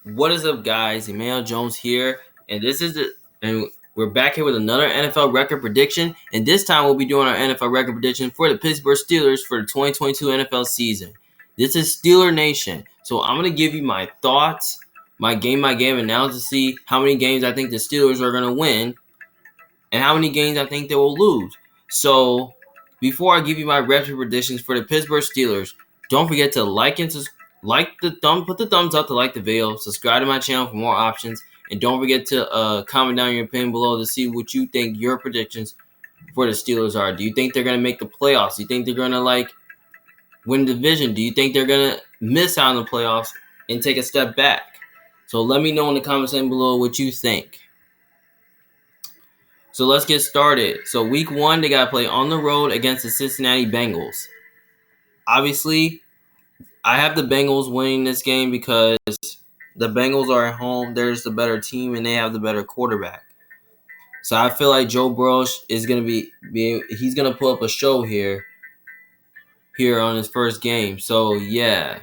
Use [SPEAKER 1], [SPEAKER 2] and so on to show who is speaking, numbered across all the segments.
[SPEAKER 1] What is up, guys? Emmanuel Jones here, and we're back here with another NFL record prediction. And this time, we'll be doing our NFL record prediction for the Pittsburgh Steelers for the 2022 NFL season. This is Steeler Nation, so I'm gonna give you my thoughts, my game analysis, to see how many games I think the Steelers are gonna win, and how many games I think they will lose. So, before I give you my record predictions for the Pittsburgh Steelers, don't forget to put the thumbs up to like the video, subscribe to my channel for more options, and don't forget to comment down your opinion below to see what you think your predictions for the Steelers are. Do you think they're gonna make the playoffs? Do you think they're gonna win the division? Do you think they're gonna miss out on the playoffs and take a step back? So let me know in the comments section below what you think. So let's get started. So week 1, they got to play on the road against the Cincinnati Bengals. Obviously, I have the Bengals winning this game because the Bengals are at home. There's the better team, and they have the better quarterback. So I feel like Joe Burrow is going to he's going to put up a show here on his first game. So, yeah.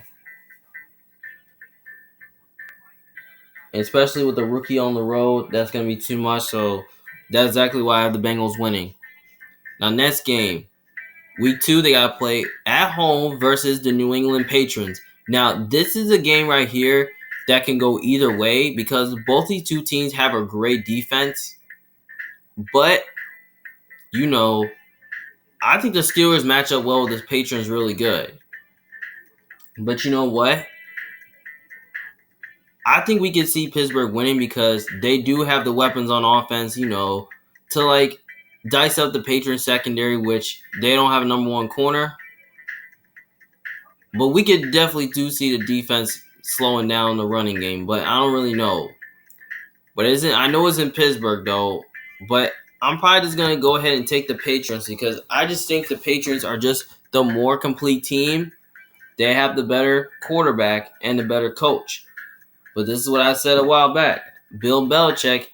[SPEAKER 1] And especially with the rookie on the road, that's going to be too much. So that's exactly why I have the Bengals winning. Now, next game. Week 2, they got to play at home versus the New England Patriots. Now, this is a game right here that can go either way because both these two teams have a great defense. But, I think the Steelers match up well with the Patriots really good. But you know what? I think we can see Pittsburgh winning because they do have the weapons on offense, to dice up the Patriots secondary, which they don't have a number 1 corner. But we could definitely do see the defense slowing down the running game, but I don't really know. But I know it's in Pittsburgh though, but I'm probably just gonna go ahead and take the Patriots because I just think the Patriots are just the more complete team. They have the better quarterback and the better coach. But this is what I said a while back. Bill Belichick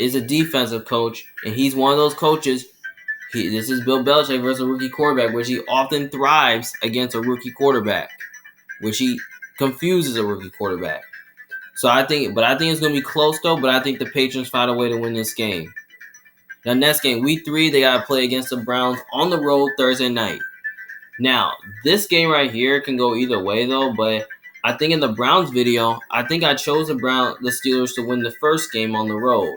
[SPEAKER 1] is a defensive coach, and he's one of those coaches. This is Bill Belichick versus a rookie quarterback, which he often thrives against a rookie quarterback, which he confuses a rookie quarterback. So I think it's going to be close though, but I think the Patriots find a way to win this game. Now, next game, week 3, they got to play against the Browns on the road Thursday night. Now, this game right here can go either way though, but I think in the Browns video, I think I chose the Steelers to win the first game on the road.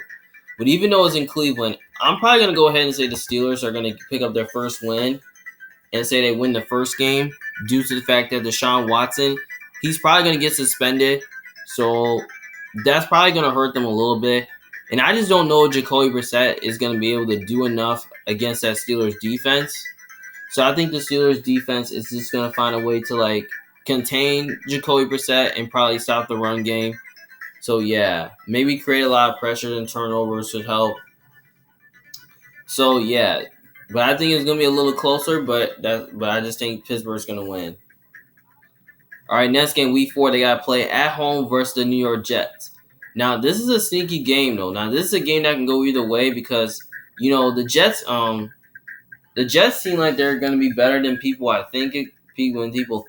[SPEAKER 1] But even though it's in Cleveland, I'm probably going to go ahead and say the Steelers are going to pick up their first win and say they win the first game due to the fact that Deshaun Watson, he's probably going to get suspended. So that's probably going to hurt them a little bit. And I just don't know if Jacoby Brissett is going to be able to do enough against that Steelers defense. So I think the Steelers defense is just going to find a way to contain Jacoby Brissett and probably stop the run game. So, yeah, maybe create a lot of pressure and turnovers should help. So, yeah, but I think it's going to be a little closer, but I just think Pittsburgh's going to win. All right, next game, week 4, they got to play at home versus the New York Jets. Now, this is a sneaky game, though. Now, this is a game that can go either way because, the Jets seem like they're going to be better than people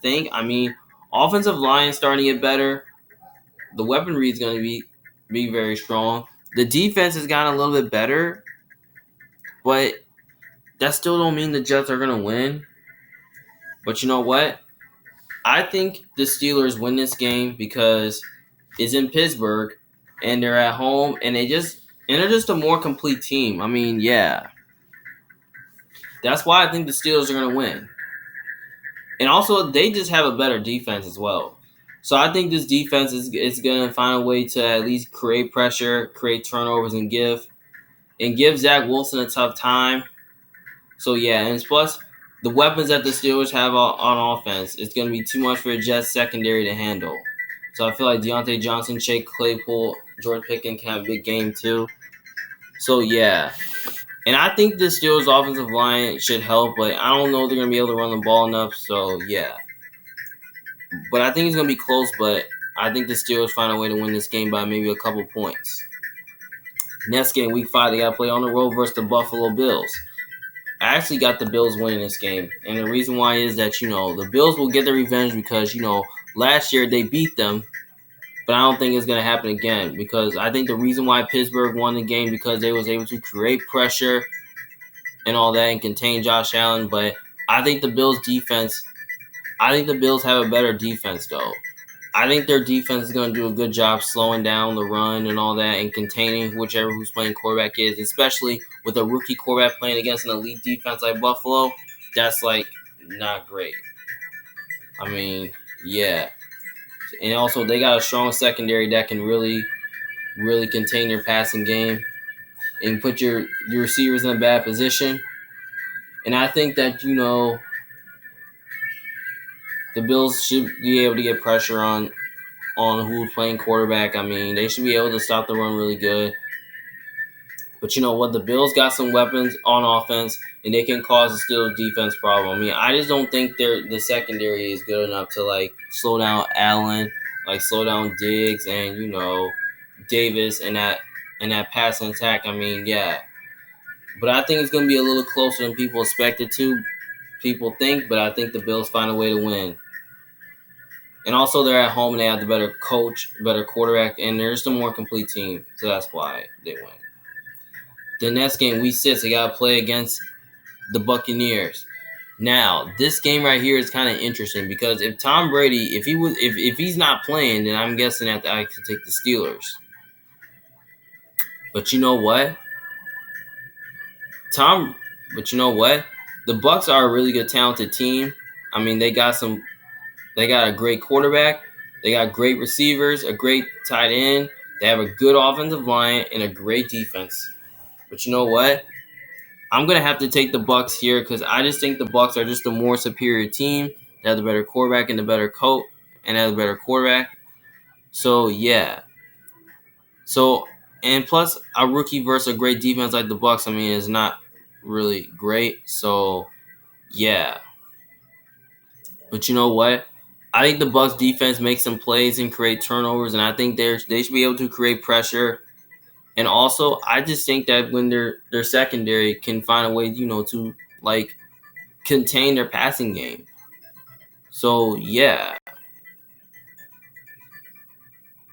[SPEAKER 1] think. I mean, offensive line starting to get better. The weaponry is going to be very strong. The defense has gotten a little bit better, but that still don't mean the Jets are going to win. But you know what? I think the Steelers win this game because it's in Pittsburgh and they're at home and they're just a more complete team. I mean, yeah. That's why I think the Steelers are going to win. And also, they just have a better defense as well. So I think this defense is going to find a way to at least create pressure, create turnovers, and give Zach Wilson a tough time. So, yeah, and plus, the weapons that the Steelers have on offense, it's going to be too much for the Jets secondary to handle. So I feel like Deontay Johnson, Chase Claypool, George Pickens can have a big game too. So, yeah. And I think the Steelers' offensive line should help, but I don't know if they're going to be able to run the ball enough. So, yeah. But I think it's going to be close, but I think the Steelers find a way to win this game by maybe a couple points. Next game, week 5, they got to play on the road versus the Buffalo Bills. I actually got the Bills winning this game. And the reason why is that, the Bills will get their revenge because, last year they beat them but I don't think it's going to happen again because I think the reason why Pittsburgh won the game because they was able to create pressure and all that and contain Josh Allen. But I think the Bills defense, I think the Bills have a better defense though. I think their defense is going to do a good job slowing down the run and all that and containing whichever who's playing quarterback is, especially with a rookie quarterback playing against an elite defense like Buffalo. That's like not great. I mean, yeah. And also they got a strong secondary that can really contain your passing game and put your receivers in a bad position. And I think that, the Bills should be able to get pressure on who's playing quarterback. I mean, they should be able to stop the run really good. But you know what? The Bills got some weapons on offense, and they can cause the Steelers defense problem. I mean, I just don't think the secondary is good enough to like slow down Allen, like slow down Diggs and Davis and that passing attack. I mean, yeah. But I think it's going to be a little closer than people expected to. People think, but I think the Bills find a way to win. And also, they're at home and they have the better coach, better quarterback, and they're just a more complete team. So that's why they win. The next game, week 6, they got to play against the Buccaneers. Now, this game right here is kind of interesting because if Tom Brady, if he's not playing, then I'm guessing that I could take the Steelers. But you know what? The Bucs are a really good, talented team. I mean, they got a great quarterback, they got great receivers, a great tight end, they have a good offensive line, and a great defense. But you know what? I'm gonna have to take the Bucs here because I just think the Bucs are just a more superior team. They have the better quarterback and the better coach, and have the better quarterback. So yeah. And plus a rookie versus a great defense like the Bucs, I mean, is not really great. So yeah. But you know what? I think the Bucs defense makes some plays and create turnovers, and I think they should be able to create pressure. And also, I just think that when their secondary can find a way, to like contain their passing game. So yeah.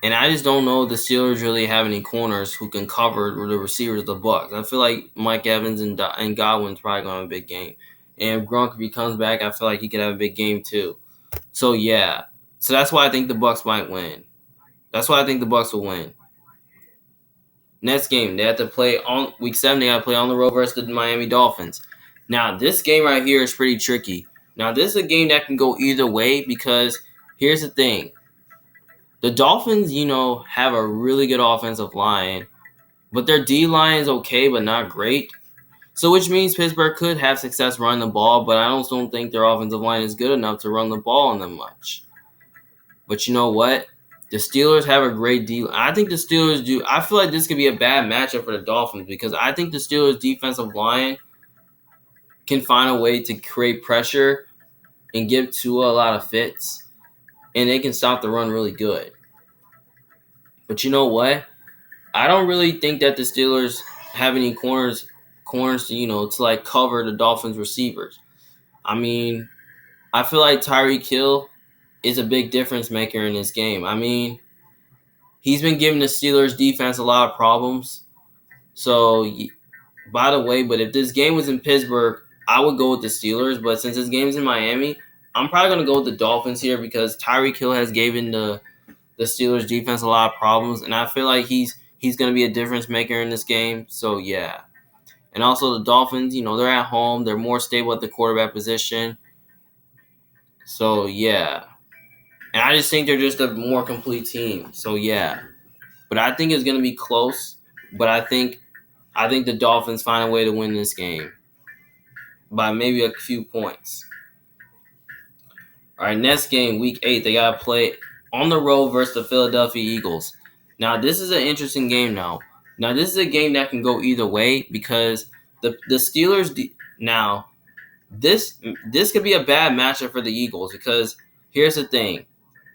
[SPEAKER 1] And I just don't know if the Steelers really have any corners who can cover the receivers of the Bucs. I feel like Mike Evans and Godwin's probably going to have a big game. And if Gronk, if he comes back, I feel like he could have a big game too. So yeah. So that's why I think the Bucs might win. That's why I think the Bucs will win. Next game, they have to play on week 7. They have to play on the road versus the Miami Dolphins. Now, this game right here is pretty tricky. Now, this is a game that can go either way because here's the thing. The Dolphins, have a really good offensive line, but their D-line is okay but not great. So which means Pittsburgh could have success running the ball, but I also don't think their offensive line is good enough to run the ball on them much. But you know what? The Steelers have a great D. I think the Steelers do. I feel like this could be a bad matchup for the Dolphins because I think the Steelers' defensive line can find a way to create pressure and give Tua a lot of fits, and they can stop the run really good. But you know what? I don't really think that the Steelers have any corners to like cover the Dolphins receivers. I mean, I feel like Tyreek Hill is a big difference maker in this game. I mean, he's been giving the Steelers defense a lot of problems. So, by the way, but if this game was in Pittsburgh, I would go with the Steelers. But since this game's in Miami, I'm probably going to go with the Dolphins here because Tyreek Hill has given the Steelers defense a lot of problems. And I feel like he's going to be a difference maker in this game. So, yeah. And also the Dolphins, they're at home. They're more stable at the quarterback position. So, yeah. And I just think they're just a more complete team. So, yeah. But I think it's going to be close. But I think the Dolphins find a way to win this game by maybe a few points. All right, next game, week 8, they got to play on the road versus the Philadelphia Eagles. Now, this is an interesting game now. Now, this is a game that can go either way because the Steelers now this could be a bad matchup for the Eagles because here's the thing.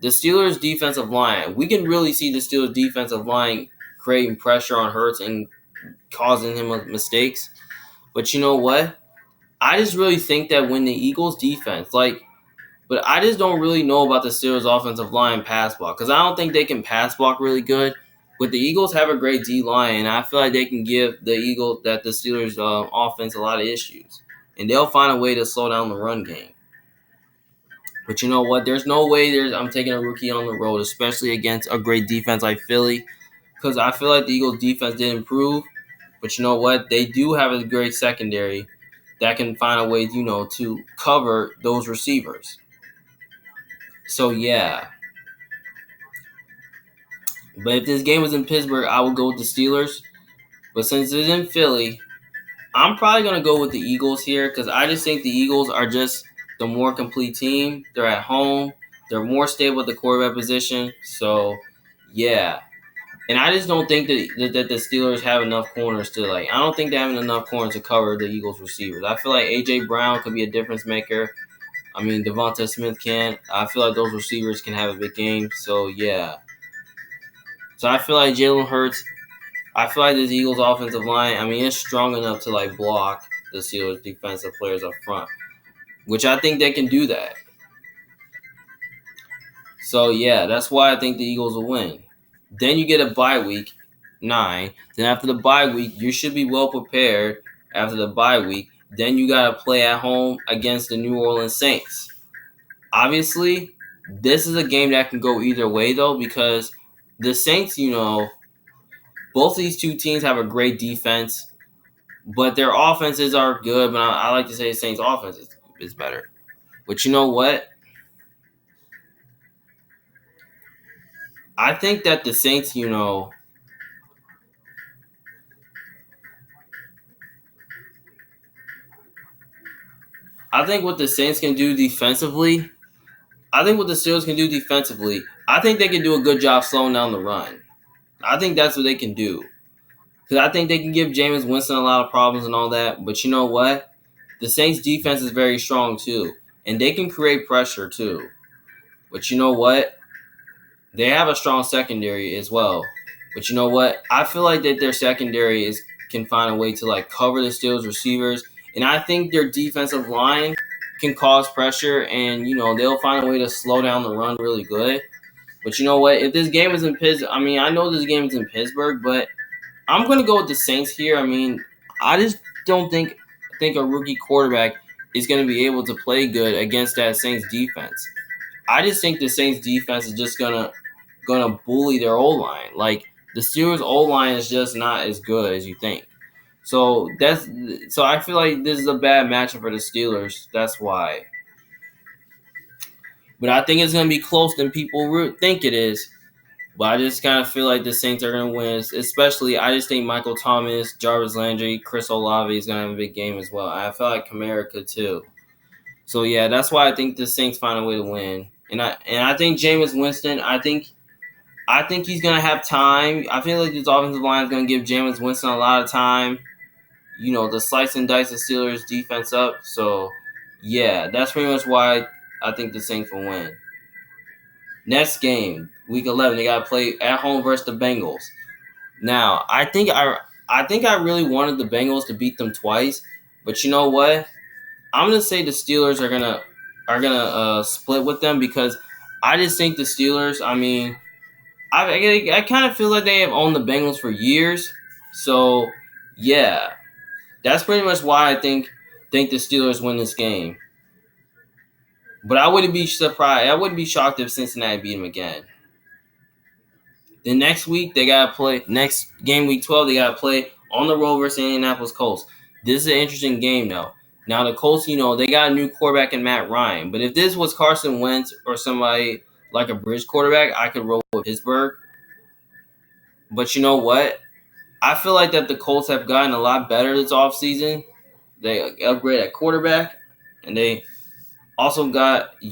[SPEAKER 1] The Steelers defensive line, we can really see the Steelers defensive line creating pressure on Hurts and causing him mistakes. But you know what? I just really think that when the Eagles defense, like But I just don't really know about the Steelers' offensive line pass block because I don't think they can pass block really good. But the Eagles have a great D line, and I feel like they can give the Steelers offense a lot of issues, and they'll find a way to slow down the run game. But you know what? There's no way I'm taking a rookie on the road, especially against a great defense like Philly, because I feel like the Eagles' defense did improve. But you know what? They do have a great secondary that can find a way, to cover those receivers. So yeah. But if this game was in Pittsburgh, I would go with the Steelers. But since it's in Philly, I'm probably going to go with the Eagles here because I just think the Eagles are just the more complete team. They're at home. They're more stable at the quarterback position. So, yeah. And I just don't think that the Steelers have enough corners to, I don't think they have enough corners to cover the Eagles receivers. I feel like A.J. Brown could be a difference maker. I mean, Devonta Smith can. I feel like those receivers can have a big game. So, yeah. So, I feel like Jalen Hurts, I feel like this Eagles offensive line, I mean, it's strong enough to, block the Steelers defensive players up front, which I think they can do that. So, yeah, that's why I think the Eagles will win. Then you get a bye week, 9. Then after the bye week, you should be well prepared after the bye week. Then you got to play at home against the New Orleans Saints. Obviously, this is a game that can go either way, though, because the Saints, both of these two teams have a great defense, but their offenses are good. But I like to say the Saints' offense is better. But you know what? I think that the Saints, I think what the Saints can do defensively, I think what the Steelers can do defensively, I think they can do a good job slowing down the run. I think that's what they can do. Because I think they can give Jameis Winston a lot of problems and all that. But you know what? The Saints' defense is very strong, too. And they can create pressure, too. But you know what? They have a strong secondary as well. But you know what? I feel like that their secondary can find a way to cover the Steelers receivers. And I think their defensive line can cause pressure and they'll find a way to slow down the run really good. But you know what? If this game is in Pittsburgh, I mean, I know this game is in Pittsburgh, but I'm gonna go with the Saints here. I mean, I just don't think a rookie quarterback is gonna be able to play good against that Saints defense. I just think the Saints defense is just gonna bully their O line. Like the Steelers O line is just not as good as you think. So I feel like this is a bad matchup for the Steelers. That's why. But I think it's gonna be closer than people think it is. But I just kind of feel like the Saints are gonna win. Especially, I just think Michael Thomas, Jarvis Landry, Chris Olave is gonna have a big game as well. I feel like Kamara could too. So yeah, that's why I think the Saints find a way to win. And I think Jameis Winston. I think he's gonna have time. I feel like this offensive line is gonna give Jameis Winston a lot of time. To slice and dice the Steelers defense up. So yeah, that's pretty much why I think the Saints will win. Next game, week 11, they got to play at home versus the Bengals. Now, I think I really wanted the Bengals to beat them twice, but you know what? I'm gonna say the Steelers are gonna split with them because I just think the Steelers. I mean, I kind of feel like they have owned the Bengals for years. So yeah, that's pretty much why I think the Steelers win this game. But I wouldn't be surprised. I wouldn't be shocked if Cincinnati beat them again. The next week they gotta play. Next game, week 12, they gotta play on the road versus Indianapolis Colts. This is an interesting game though. Now the Colts, they got a new quarterback in Matt Ryan. But if this was Carson Wentz or somebody like a bridge quarterback, I could roll with Pittsburgh. But you know what? I feel like that the Colts have gotten a lot better this offseason. They upgraded at quarterback, and they also got, they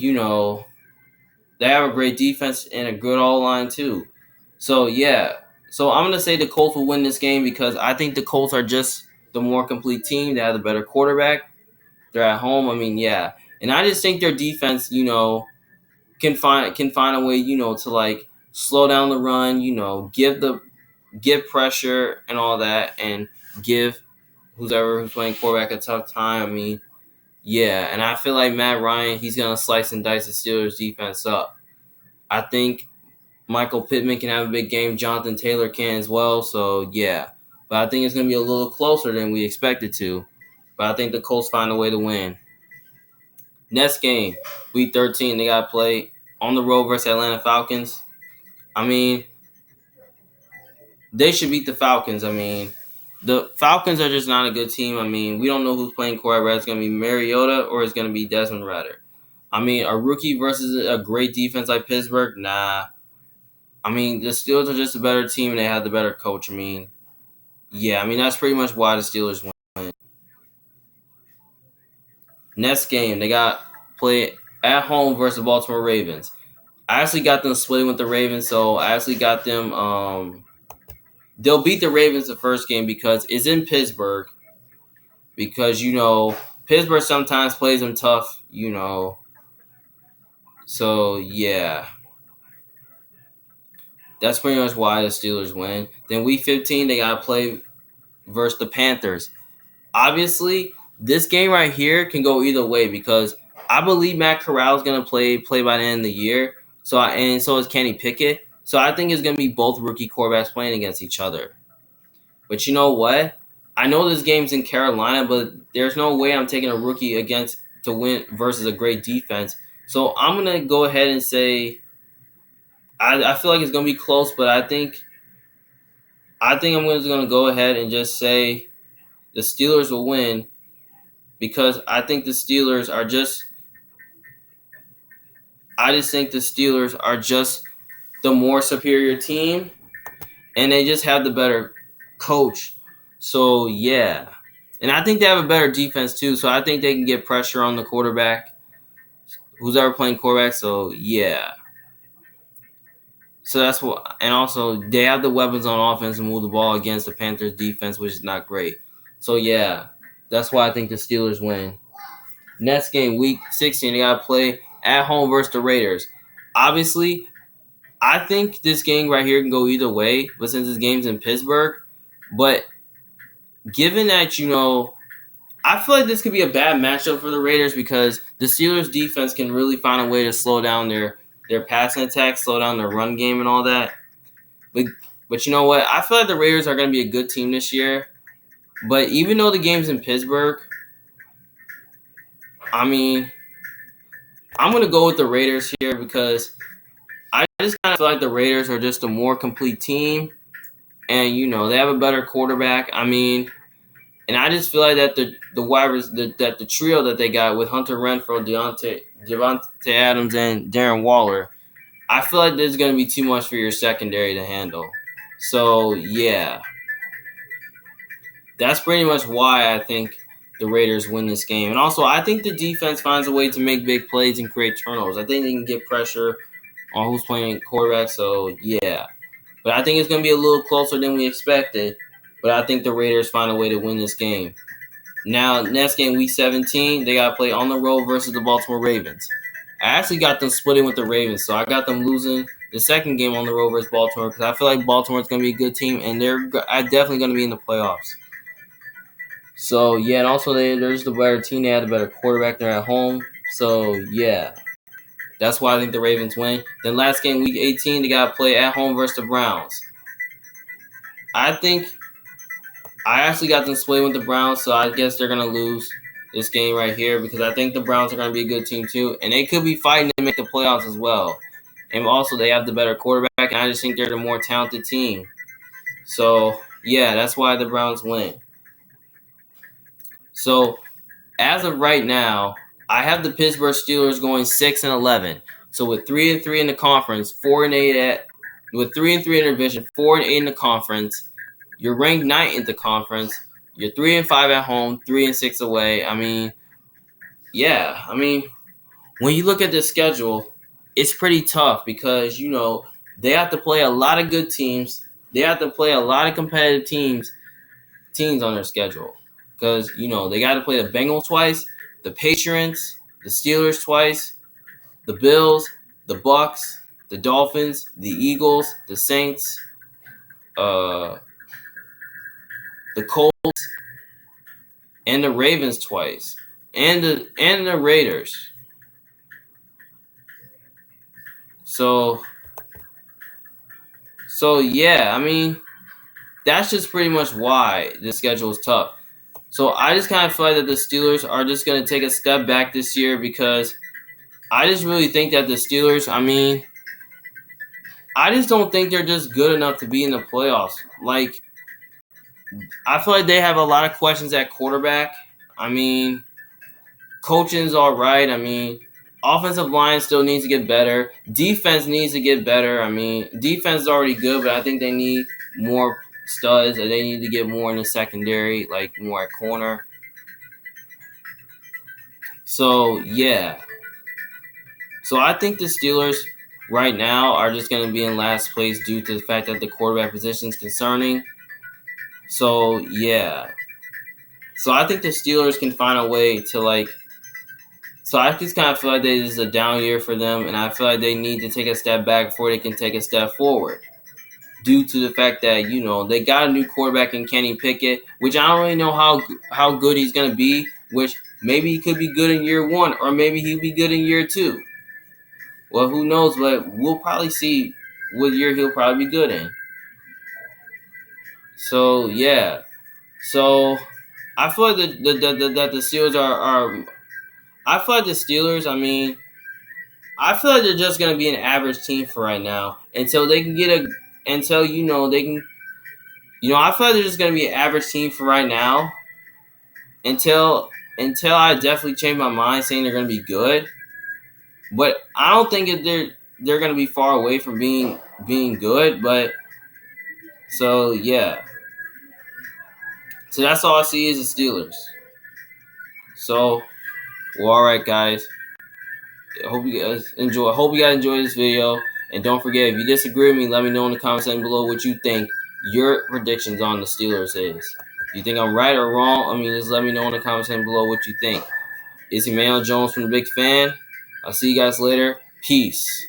[SPEAKER 1] have a great defense and a good all-line too. So, yeah. So, I'm going to say the Colts will win this game because I think the Colts are just the more complete team. They have the better quarterback. They're at home. I mean, yeah. And I just think their defense, can find a way, to slow down the run, give pressure and all that and give who's playing quarterback a tough time. I mean, Yeah, and I feel like Matt Ryan, he's gonna slice and dice the Steelers defense up. I think Michael Pittman can have a big game. Jonathan Taylor can as well. So yeah, but I think it's gonna be a little closer than we expected to. But I think the Colts find a way to win. Next game, Week 13, they got to play on the road versus Atlanta Falcons. I mean, they should beat the Falcons. I mean, the Falcons are just not a good team. I mean, we don't know who's playing quarterback. It's going to be Mariota or it's going to be Desmond Ridder. I mean, a rookie versus a great defense like Pittsburgh? Nah. I mean, the Steelers are just a better team and they have the better coach. I mean, yeah, I mean, that's pretty much why the Steelers win. Next game, they got play at home versus the Baltimore Ravens. I actually got them splitting with the Ravens, so I actually got them. They'll beat the Ravens the first game because it's in Pittsburgh. Because Pittsburgh sometimes plays them tough. So yeah, that's pretty much why the Steelers win. Then Week 15, they gotta play versus the Panthers. Obviously, this game right here can go either way because I believe Matt Corral is gonna play by the end of the year. And so is Kenny Pickett. So I think it's gonna be both rookie quarterbacks playing against each other. But you know what? I know this game's in Carolina, but there's no way I'm taking a rookie against to win versus a great defense. So I'm gonna go ahead and say I feel like it's gonna be close, but I think I'm just gonna go ahead and just say the Steelers will win because I think the Steelers are just I just think the Steelers are just the more superior team and they just have the better coach. So yeah. And I think they have a better defense too, so I think they can get pressure on the quarterback, who's ever playing quarterback. So yeah. So that's what, and also they have the weapons on offense to move the ball against the Panthers defense, which is not great. So yeah, that's why I think the Steelers win. Next game, Week 16, they gotta play at home versus the Raiders. Obviously, I think this game right here can go either way, but since this game's in Pittsburgh, but given that I feel like this could be a bad matchup for the Raiders because the Steelers defense can really find a way to slow down their passing attack, slow down their run game and all that. But you know what? I feel like the Raiders are going to be a good team this year. But even though the game's in Pittsburgh, I mean, I'm going to go with the Raiders here because I just kind of feel like the Raiders are just a more complete team. And, they have a better quarterback. I mean, and I just feel like that that the trio that they got with Hunter Renfrow, Devontae Adams, and Darren Waller, I feel like there's going to be too much for your secondary to handle. So, yeah. That's pretty much why I think the Raiders win this game. And also, I think the defense finds a way to make big plays and create turnovers. I think they can get pressure on who's playing quarterback. So, yeah. But I think it's going to be a little closer than we expected. But I think the Raiders find a way to win this game. Now, next game, Week 17, they got to play on the road versus the Baltimore Ravens. I actually got them splitting with the Ravens, so I got them losing the second game on the road versus Baltimore because I feel like Baltimore's going to be a good team, and they're definitely going to be in the playoffs. So, yeah, and also they're just a better team. They had a better quarterback. They're at home. So, yeah, that's why I think the Ravens win. Then last game, Week 18, they got to play at home versus the Browns. I actually got them split with the Browns, so I guess they're going to lose this game right here because I think the Browns are going to be a good team too, and they could be fighting to make the playoffs as well. And also, they have the better quarterback, and I just think they're the more talented team. So, yeah, that's why the Browns win. So, as of right now, I have the Pittsburgh Steelers going 6-11. So, with 3-3 in the conference, 4-8 with 3-3 in their division, 4-8 in the conference. You're ranked 9th in the conference. You're 3-5 at home, 3-6 away. I mean, yeah. I mean, when you look at the schedule, it's pretty tough because they have to play a lot of good teams. They have to play a lot of competitive teams on their schedule because they got to play the Bengals twice, the Patriots, the Steelers twice, the Bills, the Bucks, the Dolphins, the Eagles, the Saints, the Colts, and the Ravens twice. and the Raiders. So yeah, I mean that's just pretty much why the schedule is tough. So I just kind of feel like that the Steelers are just going to take a step back this year because I just really think that the Steelers, I mean, I just don't think they're just good enough to be in the playoffs. Like, I feel like they have a lot of questions at quarterback. I mean, coaching's all right. I mean, offensive line still needs to get better. Defense needs to get better. I mean, defense is already good, but I think they need more studs. They need to get more in the secondary, like more at corner. So, yeah. So I think the Steelers right now are just going to be in last place due to the fact that the quarterback position is concerning. So yeah. So I think the Steelers can find a way to like. So I just kind of feel like this is a down year for them, and I feel like they need to take a step back before they can take a step forward. Due to the fact that they got a new quarterback in Kenny Pickett, which I don't really know how good he's going to be. Which maybe he could be good in year one, or maybe he'll be good in year two. Well, who knows? But we'll probably see what year he'll probably be good in. So yeah, so I feel like that the Steelers are. I feel like the Steelers. I mean, I feel like they're just gonna be an average team for right now until they can get until they can. I feel like they're just gonna be an average team for right now until I definitely change my mind saying they're gonna be good. But I don't think they're gonna be far away from being good. But so yeah. So that's all I see is the Steelers. So, well, all right, guys. I hope you guys enjoy. I hope you guys enjoyed this video. And don't forget, if you disagree with me, let me know in the comments section below what you think your predictions on the Steelers is. You think I'm right or wrong? I mean, just let me know in the comments section below what you think. It's Emmanuel Jones from The Big Fan. I'll see you guys later. Peace.